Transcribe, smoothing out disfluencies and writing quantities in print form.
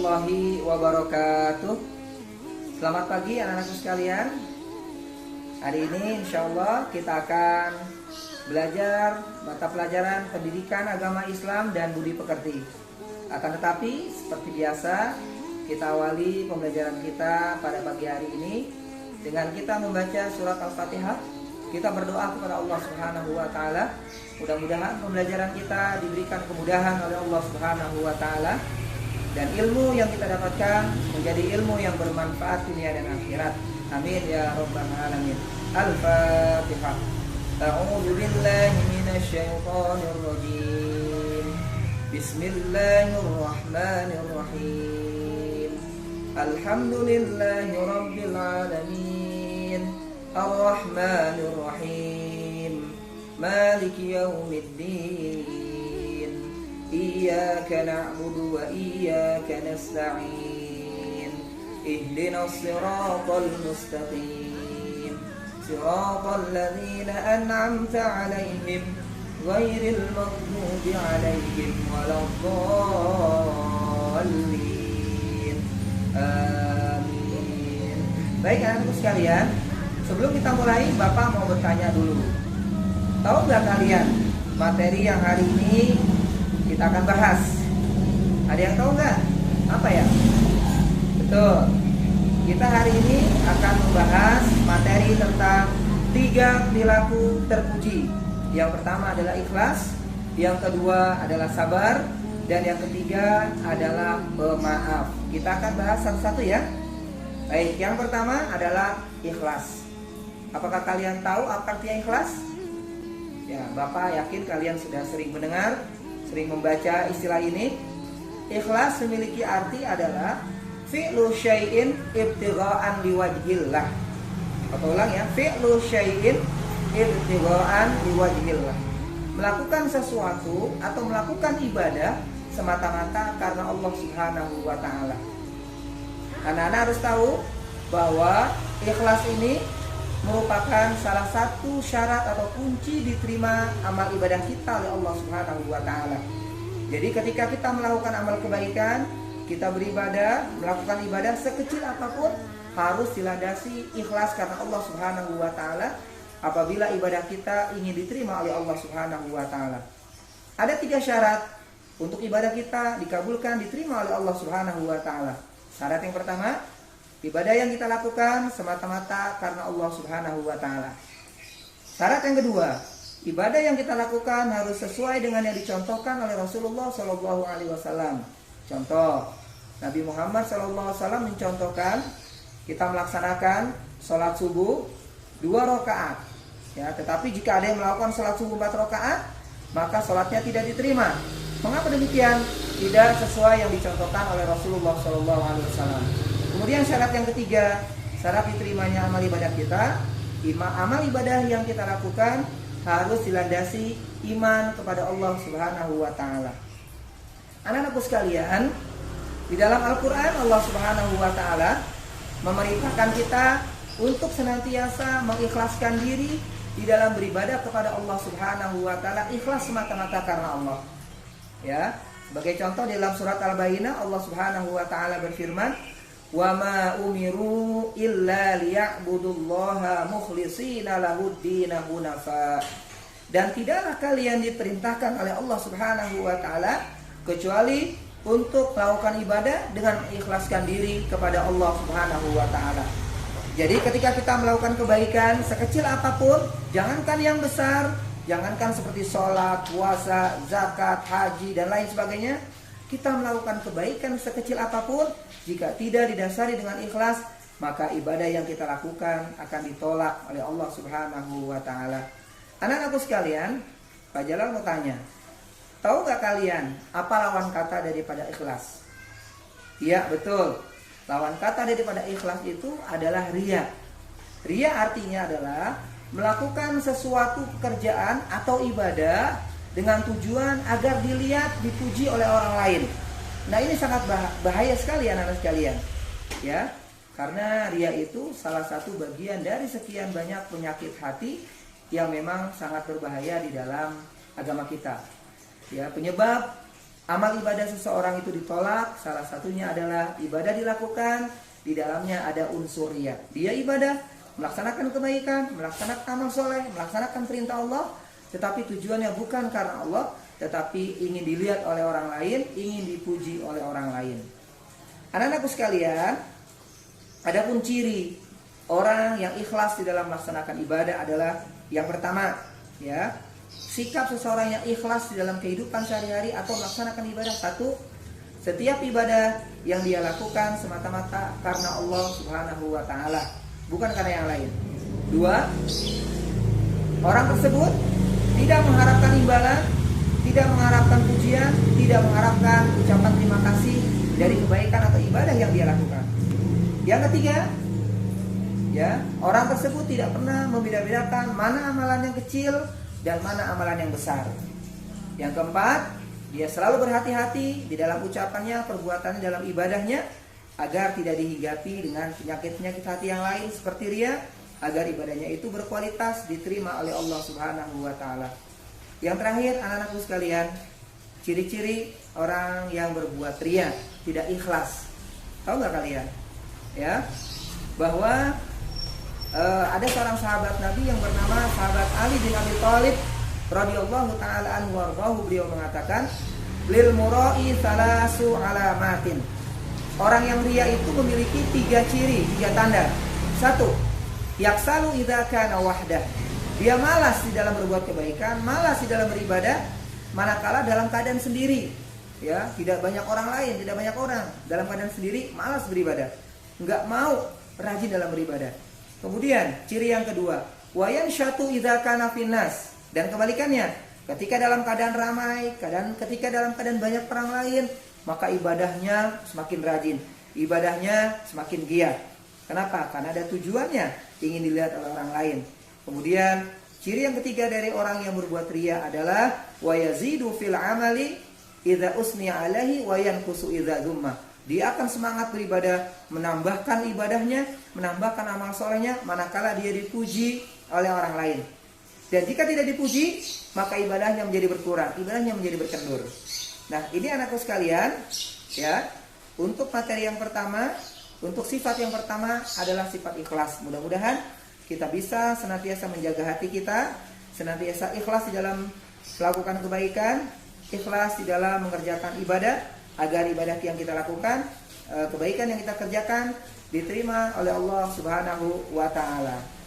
warahmatullahi wabarakatuh. Selamat pagi anak-anakku sekalian. Hari ini insya Allah kita akan belajar mata pelajaran pendidikan agama Islam dan budi pekerti. Akan tetapi seperti biasa kita awali pembelajaran kita pada pagi hari ini dengan kita membaca surat Al-Fatihah. Kita berdoa kepada Allah Subhanahu wa taala. Mudah-mudahan pembelajaran kita diberikan kemudahan oleh Allah Subhanahu wa taala dan ilmu yang kita dapatkan menjadi ilmu yang bermanfaat dunia dan akhirat. Amin ya rabbal alamin. Al-Fatihah. A'udzu billahi minasy syaithanir rajim. Bismillahirrahmanirrahim. Alhamdulillahi rabbil alamin. Ar-Rahmanir Rahim. Maliki yaumiddin. Iyyaka na'budu wa iyyaka nasta'in. Ihdinas siratal mustaqim. Siratal ladzina an'amta 'alaihim ghairil maghdubi 'alaihim waladdallin. Amin. Baik anak-anakku sekalian, sebelum kita mulai, Bapak mau bertanya dulu. Tahu nggak kalian materi yang hari ini kita akan bahas? Ada yang tahu nggak? Apa ya? Betul. Kita hari ini akan membahas materi tentang 3 perilaku terpuji. Yang pertama adalah ikhlas, yang kedua adalah sabar, dan yang ketiga adalah pemaaf. Kita akan bahas satu-satu ya. Baik, yang pertama adalah ikhlas. Apakah kalian tahu apa artinya ikhlas? Ya, Bapak yakin kalian sudah sering mendengar, sering membaca istilah ini. Ikhlas memiliki arti adalah fi'lu syai'in ibtigha'an liwajhillah. Atau ulang ya, fi'lu syai'in ibtigha'an liwajhillah. Melakukan sesuatu atau melakukan ibadah semata-mata karena Allah Subhanahu wa taala. Anak-anak harus tahu bahwa ikhlas ini merupakan salah satu syarat atau kunci diterima amal ibadah kita oleh Allah Subhanahu wa taala. Jadi ketika kita melakukan amal kebaikan, kita beribadah, melakukan ibadah sekecil apapun harus dilandasi ikhlas karena Allah Subhanahu wa taala apabila ibadah kita ingin diterima oleh Allah Subhanahu wa taala. Ada 3 syarat untuk ibadah kita dikabulkan, diterima oleh Allah Subhanahu wa taala. Syarat yang pertama, ibadah yang kita lakukan semata-mata karena Allah Subhanahu wa taala. Syarat yang kedua, ibadah yang kita lakukan harus sesuai dengan yang dicontohkan oleh Rasulullah sallallahu alaihi wasallam. Contoh, Nabi Muhammad sallallahu alaihi wasallam mencontohkan kita melaksanakan sholat subuh 2 rakaat. Ya, tetapi jika ada yang melakukan sholat subuh 4 rakaat, maka sholatnya tidak diterima. Mengapa demikian? Tidak sesuai yang dicontohkan oleh Rasulullah sallallahu alaihi wasallam. Kemudian syarat yang ketiga, syarat diterimanya amal ibadah kita, amal ibadah yang kita lakukan harus dilandasi iman kepada Allah Subhanahu wa taala. Anak-anakku sekalian, di dalam Al-Qur'an Allah Subhanahu wa taala memerintahkan kita untuk senantiasa mengikhlaskan diri di dalam beribadah kepada Allah Subhanahu wa taala, ikhlas semata-mata karena Allah. Ya, sebagai contoh di dalam surat Al-Bayyinah Allah Subhanahu wa taala berfirman, "Wa ma umiru illa liya'budullaha mukhlishina lahud-din hunafa." Dan tidaklah kalian diperintahkan oleh Allah Subhanahu wa taala kecuali untuk melakukan ibadah dengan mengikhlaskan diri kepada Allah Subhanahu wa taala. Jadi ketika kita melakukan kebaikan sekecil apapun, jangankan yang besar, jangankan seperti sholat, puasa, zakat, haji dan lain sebagainya, kita melakukan kebaikan sekecil apapun, jika tidak didasari dengan ikhlas, maka ibadah yang kita lakukan akan ditolak oleh Allah Subhanahu wa taala. Anak-anakku sekalian, Pak Jalal mau tanya, tahu gak kalian apa lawan kata daripada ikhlas? Iya, betul. Lawan kata daripada ikhlas itu adalah riya. Riya artinya adalah melakukan sesuatu pekerjaan atau ibadah dengan tujuan agar dilihat, dipuji oleh orang lain. Nah, ini sangat bahaya sekali anak-anak sekalian. Ya, karena riya itu salah satu bagian dari sekian banyak penyakit hati yang memang sangat berbahaya di dalam agama kita. Ya, penyebab Amal ibadah seseorang itu ditolak, salah satunya adalah ibadah dilakukan, di dalamnya ada unsur riya. Dia ibadah, melaksanakan kebaikan, melaksanakan amal soleh, melaksanakan perintah Allah, tetapi tujuannya bukan karena Allah, tetapi ingin dilihat oleh orang lain, ingin dipuji oleh orang lain. Anak-anakku sekalian, adapun ciri orang yang ikhlas di dalam melaksanakan ibadah adalah yang pertama, ya, sikap seseorang yang ikhlas di dalam kehidupan sehari-hari atau melaksanakan ibadah. Satu, setiap ibadah yang dia lakukan semata-mata karena Allah Subhanahu wa ta'ala, bukan karena yang lain. Dua, orang tersebut tidak mengharapkan imbalan, tidak mengharapkan pujian, tidak mengharapkan ucapan terima kasih dari kebaikan atau ibadah yang dia lakukan. Yang ketiga, ya, orang tersebut tidak pernah membeda-bedakan mana amalan yang kecil dan mana amalan yang besar. Yang keempat, dia selalu berhati-hati di dalam ucapannya, perbuatannya, dalam ibadahnya, agar tidak dihinggapi dengan penyakit-penyakit hati yang lain seperti riya, agar ibadahnya itu berkualitas, diterima oleh Allah Subhanahu wa ta'ala. Yang terakhir, anak-anakku sekalian, ciri-ciri orang yang berbuat riya, tidak ikhlas. Tahu nggak kalian? Ya, bahwa ada seorang sahabat Nabi yang bernama sahabat Ali bin Abi Thalib radhiyallahu taala anhu warḍahu. Beliau mengatakan, lil mura'i salasu alamatin. Orang yang riya itu memiliki 3 ciri, 3 tanda. 1, yaksalu idza kana wahdah. Dia malas di dalam berbuat kebaikan, malas di dalam beribadah manakala dalam keadaan sendiri. Ya, tidak banyak orang lain, tidak banyak orang, dalam keadaan sendiri malas beribadah. Enggak mau rajin dalam beribadah. Kemudian ciri yang kedua, wayan syatu idza kana finnas. Dan kebalikannya, ketika dalam keadaan ramai, ketika dalam keadaan banyak orang lain, maka ibadahnya semakin rajin, ibadahnya semakin giat. Kenapa? Karena ada tujuannya, ingin dilihat oleh orang lain. Kemudian ciri yang ketiga dari orang yang berbuat riya adalah wayazidu fil amali idza usniya alaihi wa yanqusu idza dzumma. Dia akan semangat beribadah, menambahkan ibadahnya, menambahkan amal solehnya manakala dia dipuji oleh orang lain. Dan jika tidak dipuji, maka ibadahnya menjadi berkurang, ibadahnya menjadi berkendur. Nah, ini anakku sekalian, ya. Untuk materi yang pertama, untuk sifat yang pertama adalah sifat ikhlas. Mudah-mudahan kita bisa senantiasa menjaga hati kita, senantiasa ikhlas di dalam melakukan kebaikan, ikhlas di dalam mengerjakan ibadah, agar ibadah yang kita lakukan, kebaikan yang kita kerjakan diterima oleh Allah Subhanahu wa ta'ala.